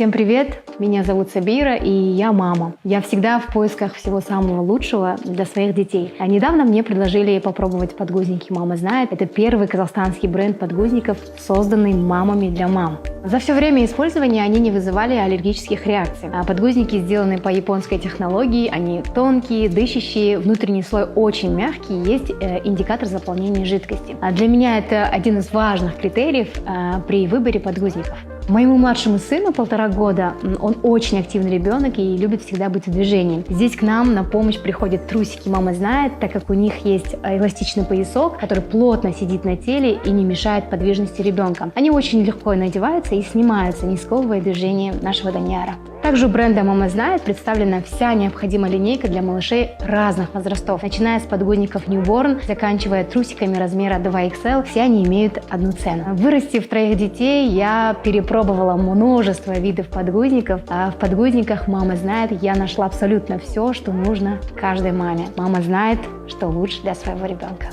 Всем привет! Меня зовут Сабира, и я мама. Я всегда в поисках всего самого лучшего для своих детей. А недавно мне предложили попробовать подгузники «Мама знает». Это первый казахстанский бренд подгузников, созданный мамами для мам. За все время использования они не вызывали аллергических реакций. А подгузники сделаны по японской технологии, они тонкие, дышащие, внутренний слой очень мягкий, есть индикатор заполнения жидкости. А для меня это один из важных критериев при выборе подгузников. Моему младшему сыну 1,5 года, он очень активный ребенок и любит всегда быть в движении. Здесь к нам на помощь приходят трусики «Мама знает», так как у них есть эластичный поясок, который плотно сидит на теле и не мешает подвижности ребенка. Они очень легко надеваются и снимаются, не сковывая движение нашего Даниара. Также у бренда «Мама знает» представлена вся необходимая линейка для малышей разных возрастов, начиная с подгузников Newborn, заканчивая трусиками размера 2XL, все они имеют одну цену. Вырастив 3 детей, я перепробовала множество видов подгузников, а в подгузниках «Мама знает» я нашла абсолютно все, что нужно каждой маме. Мама знает, что лучше для своего ребенка.